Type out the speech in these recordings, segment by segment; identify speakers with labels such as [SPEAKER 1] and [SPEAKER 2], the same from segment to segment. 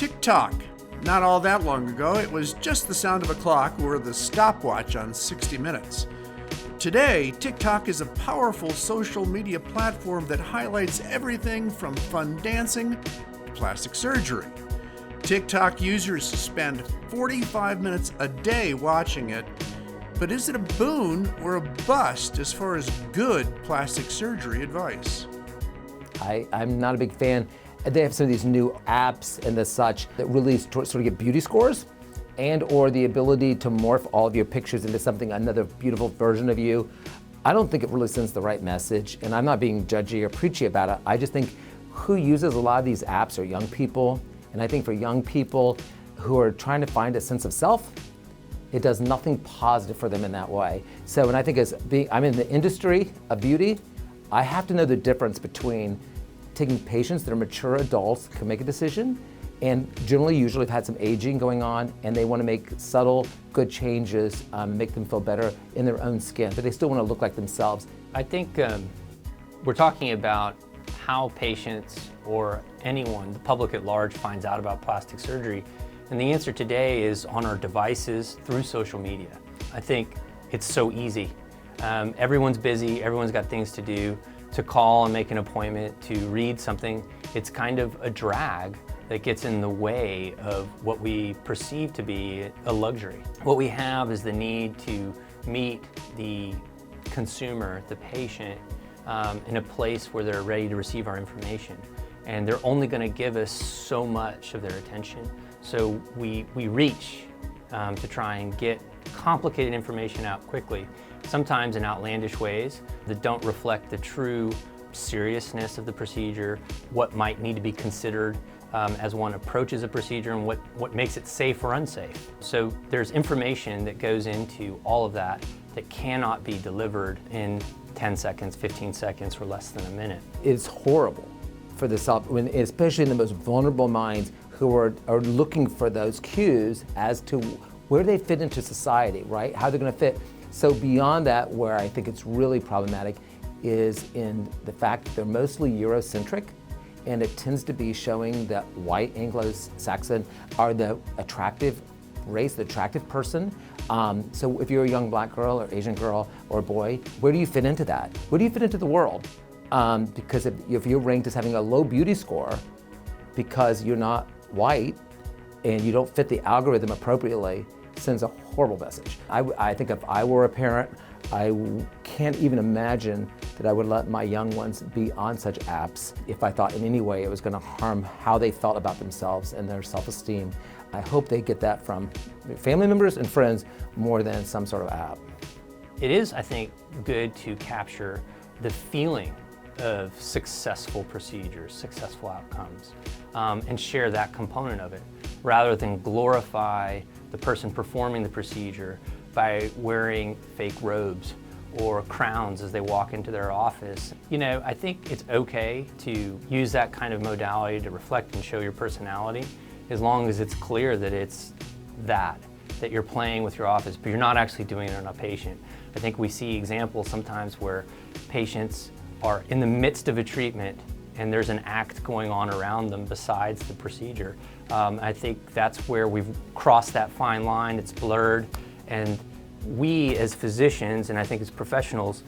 [SPEAKER 1] Tick-tock. Not all that long ago, it was just the sound of a clock or the stopwatch on 60 Minutes. Today, TikTok is a powerful social media platform that highlights everything from fun dancing to plastic surgery. TikTok users spend 45 minutes a day watching it, but is it a boon or a bust as far as good plastic surgery advice?
[SPEAKER 2] I'm not a big fan. They have some of these new apps and the such that really sort of get beauty scores and or the ability to morph all of your pictures into something, another beautiful version of you. I don't think it really sends the right message, and I'm not being judgy or preachy about it. I just think who uses a lot of these apps are young people, and I think for young people who are trying to find a sense of self, it does nothing positive for them in that way. So when I think I'm in the industry of beauty, I have to know the difference between taking patients that are mature adults, can make a decision, and generally usually have had some aging going on, and they want to make subtle, good changes, make them feel better in their own skin, but they still want to look like themselves.
[SPEAKER 3] I think we're talking about how patients or anyone, the public at large, finds out about plastic surgery. And the answer today is on our devices through social media. I think it's so easy. Everyone's busy, everyone's got things to do. To call and make an appointment, to read something, it's kind of a drag that gets in the way of what we perceive to be a luxury. What we have is the need to meet the consumer, the patient, in a place where they're ready to receive our information. And they're only going to give us so much of their attention. So we reach to try and get complicated information out quickly, sometimes in outlandish ways that don't reflect the true seriousness of the procedure, what might need to be considered as one approaches a procedure, and what makes it safe or unsafe. So there's information that goes into all of that that cannot be delivered in 10 seconds, 15 seconds, or less than a minute.
[SPEAKER 2] It's horrible for the especially in the most vulnerable minds who are looking for those cues as to where they fit into society, right? How they're gonna fit. So beyond that, where I think it's really problematic is in the fact that they're mostly Eurocentric, and it tends to be showing that white Anglo-Saxon are the attractive race, the attractive person. So if you're a young black girl or Asian girl or boy, where do you fit into that? Where do you fit into the world? Because if you're ranked as having a low beauty score because you're not white and you don't fit the algorithm appropriately, sends a horrible message. I think if I were a parent, I can't even imagine that I would let my young ones be on such apps if I thought in any way it was going to harm how they felt about themselves and their self-esteem. I hope they get that from family members and friends more than some sort of app.
[SPEAKER 3] It is, I think, good to capture the feeling of successful procedures, successful outcomes, and share that component of it, rather than glorify the person performing the procedure by wearing fake robes or crowns as they walk into their office. You know, I think it's okay to use that kind of modality to reflect and show your personality, as long as it's clear that it's that you're playing with your office, but you're not actually doing it on a patient. I think we see examples sometimes where patients are in the midst of a treatment and there's an act going on around them besides the procedure. I think that's where we've crossed that fine line, it's blurred, and we as physicians, and I think as professionals,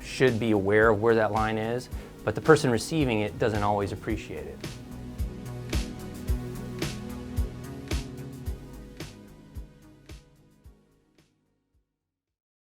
[SPEAKER 3] should be aware of where that line is, but the person receiving it doesn't always appreciate it.